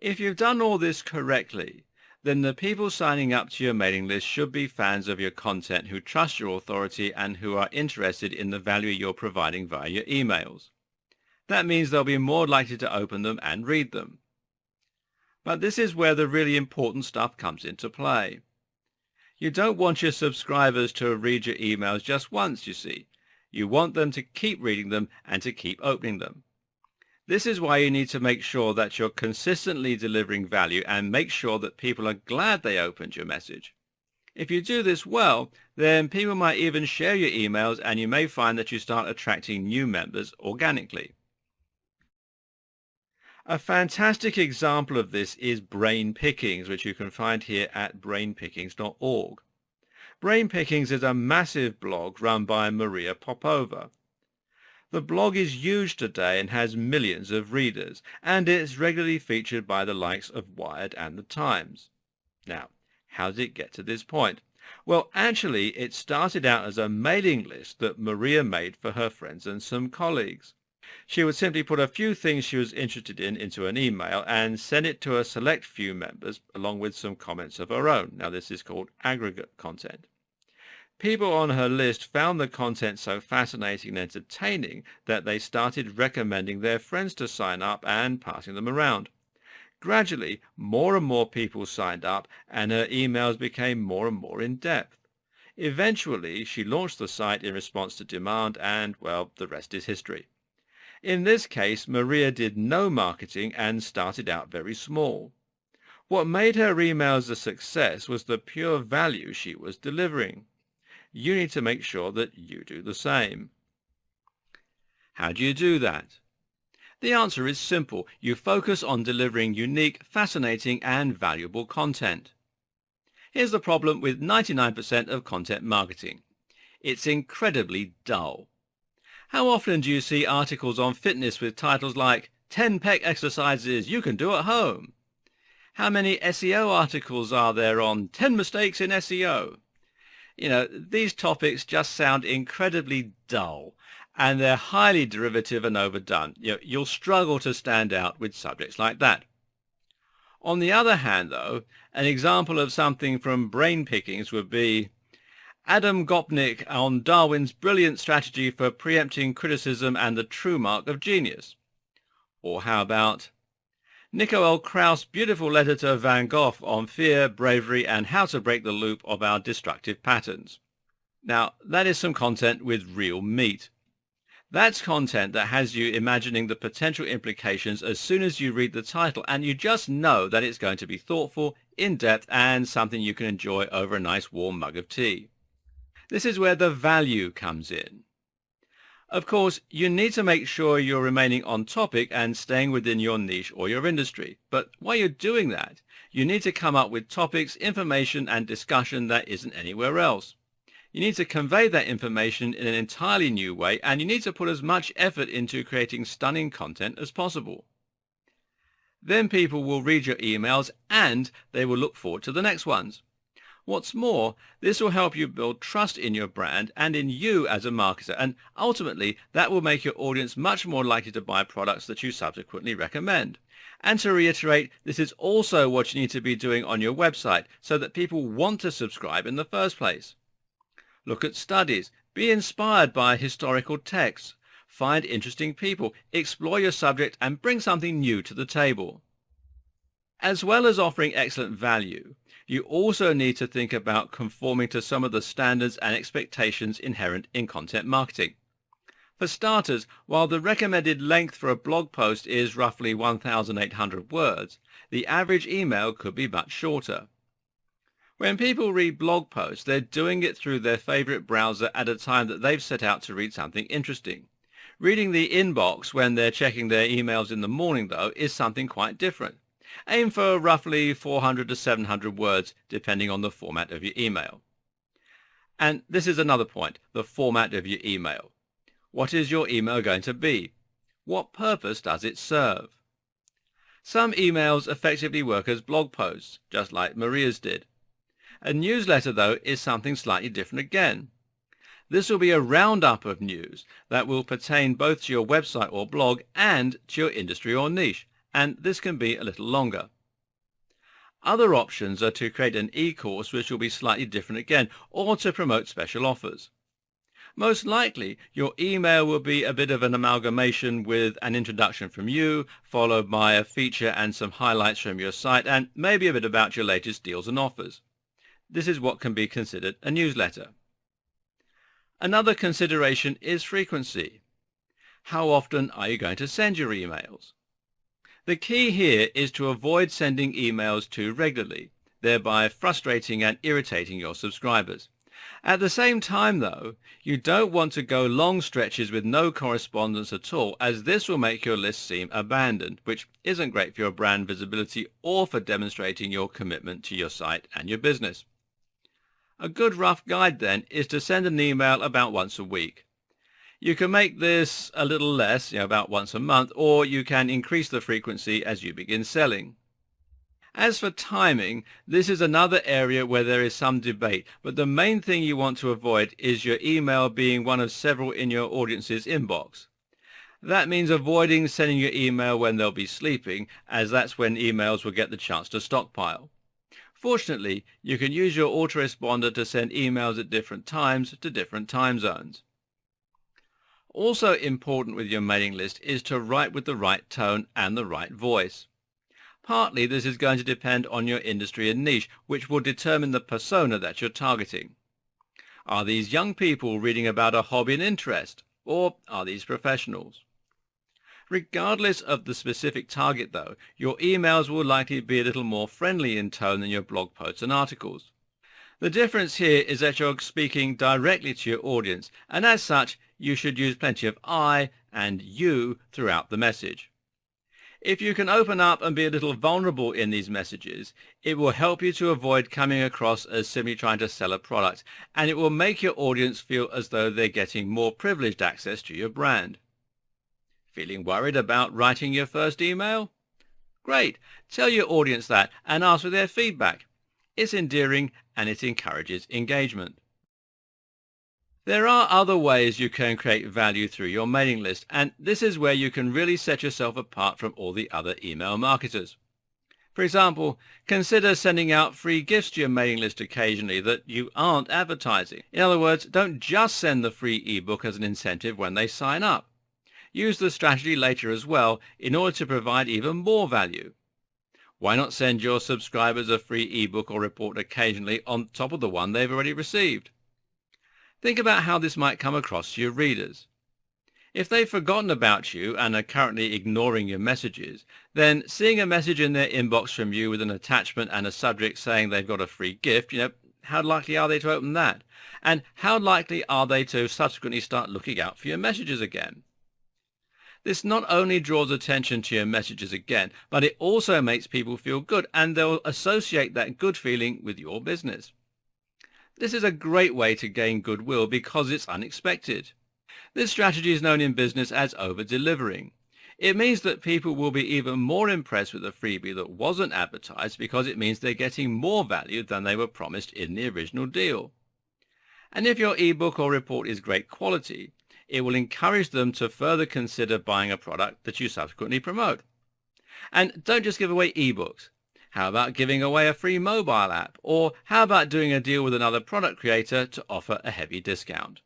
If you've done all this correctly, then the people signing up to your mailing list should be fans of your content who trust your authority and who are interested in the value you're providing via your emails. That means they'll be more likely to open them and read them. But this is where the really important stuff comes into play. You don't want your subscribers to read your emails just once, you see. You want them to keep reading them and to keep opening them. This is why you need to make sure that you're consistently delivering value and make sure that people are glad they opened your message. If you do this well, then people might even share your emails and you may find that you start attracting new members organically. A fantastic example of this is Brain Pickings, which you can find here at brainpickings.org. Brain Pickings is a massive blog run by Maria Popova. The blog is huge today and has millions of readers, and it's regularly featured by the likes of Wired and The Times. Now, how did it get to this point? Well, actually, it started out as a mailing list that Maria made for her friends and some colleagues. She would simply put a few things she was interested in into an email and send it to a select few members along with some comments of her own. Now, this is called aggregate content. People on her list found the content so fascinating and entertaining that they started recommending their friends to sign up and passing them around. Gradually, more and more people signed up and her emails became more and more in-depth. Eventually, she launched the site in response to demand and, well, the rest is history. In this case, Maria did no marketing and started out very small. What made her emails a success was the pure value she was delivering. You need to make sure that you do the same. How do you do that? The answer is simple. You focus on delivering unique, fascinating, and valuable content. Here's the problem with 99% of content marketing. It's incredibly dull. How often do you see articles on fitness with titles like 10 pec exercises you can do at home? How many SEO articles are there on 10 mistakes in SEO? These topics just sound incredibly dull, and they're highly derivative and overdone. You'll struggle to stand out with subjects like that. On the other hand, though, an example of something from Brain Pickings would be Adam Gopnik on Darwin's brilliant strategy for preempting criticism and the true mark of genius. Or how about Nico L. Kraus' beautiful letter to Van Gogh on fear, bravery, and how to break the loop of our destructive patterns. Now, that is some content with real meat. That's content that has you imagining the potential implications as soon as you read the title, and you just know that it's going to be thoughtful, in-depth, and something you can enjoy over a nice warm mug of tea. This is where the value comes in. Of course, you need to make sure you're remaining on topic and staying within your niche or your industry. But while you're doing that, you need to come up with topics, information, and discussion that isn't anywhere else. You need to convey that information in an entirely new way, and you need to put as much effort into creating stunning content as possible. Then people will read your emails and they will look forward to the next ones. What's more, this will help you build trust in your brand and in you as a marketer, and ultimately that will make your audience much more likely to buy products that you subsequently recommend. And to reiterate, this is also what you need to be doing on your website so that people want to subscribe in the first place. Look at studies, be inspired by historical texts, find interesting people, explore your subject, and bring something new to the table. As well as offering excellent value, you also need to think about conforming to some of the standards and expectations inherent in content marketing. For starters, while the recommended length for a blog post is roughly 1,800 words, the average email could be much shorter. When people read blog posts, they're doing it through their favorite browser at a time that they've set out to read something interesting. Reading the inbox when they're checking their emails in the morning, though, is something quite different. Aim for roughly 400 to 700 words, depending on the format of your email. And this is another point, the format of your email. What is your email going to be? What purpose does it serve? Some emails effectively work as blog posts, just like Maria's did. A newsletter, though, is something slightly different again. This will be a roundup of news that will pertain both to your website or blog and to your industry or niche, and this can be a little longer. Other options are to create an e-course which will be slightly different again, or to promote special offers. Most likely, your email will be a bit of an amalgamation with an introduction from you, followed by a feature and some highlights from your site, and maybe a bit about your latest deals and offers. This is what can be considered a newsletter. Another consideration is frequency. How often are you going to send your emails? The key here is to avoid sending emails too regularly, thereby frustrating and irritating your subscribers. At the same time, though, you don't want to go long stretches with no correspondence at all, as this will make your list seem abandoned, which isn't great for your brand visibility or for demonstrating your commitment to your site and your business. A good rough guide, then, is to send an email about once a week. You can make this a little less, about once a month, or you can increase the frequency as you begin selling. As for timing, this is another area where there is some debate, but the main thing you want to avoid is your email being one of several in your audience's inbox. That means avoiding sending your email when they'll be sleeping, as that's when emails will get the chance to stockpile. Fortunately, you can use your autoresponder to send emails at different times to different time zones. Also important with your mailing list is to write with the right tone and the right voice. Partly this is going to depend on your industry and niche, which will determine the persona that you're targeting. Are these young people reading about a hobby and interest, or are these professionals? Regardless of the specific target, though, your emails will likely be a little more friendly in tone than your blog posts and articles. The difference here is that you're speaking directly to your audience, and as such, you should use plenty of I and you throughout the message. If you can open up and be a little vulnerable in these messages, it will help you to avoid coming across as simply trying to sell a product, and it will make your audience feel as though they're getting more privileged access to your brand. Feeling worried about writing your first email? Great! Tell your audience that and ask for their feedback. It's endearing and it encourages engagement. There are other ways you can create value through your mailing list, and this is where you can really set yourself apart from all the other email marketers. For example, consider sending out free gifts to your mailing list occasionally that you aren't advertising. In other words, don't just send the free ebook as an incentive when they sign up. Use the strategy later as well in order to provide even more value. Why not send your subscribers a free ebook or report occasionally on top of the one they've already received? Think about how this might come across to your readers. If they've forgotten about you and are currently ignoring your messages, then seeing a message in their inbox from you with an attachment and a subject saying they've got a free gift, how likely are they to open that? And how likely are they to subsequently start looking out for your messages again? This not only draws attention to your messages again, but it also makes people feel good, and they'll associate that good feeling with your business. This is a great way to gain goodwill because it's unexpected. This strategy is known in business as over-delivering. It means that people will be even more impressed with a freebie that wasn't advertised because it means they're getting more value than they were promised in the original deal. And if your ebook or report is great quality, it will encourage them to further consider buying a product that you subsequently promote. And don't just give away ebooks. How about giving away a free mobile app? Or how about doing a deal with another product creator to offer a heavy discount?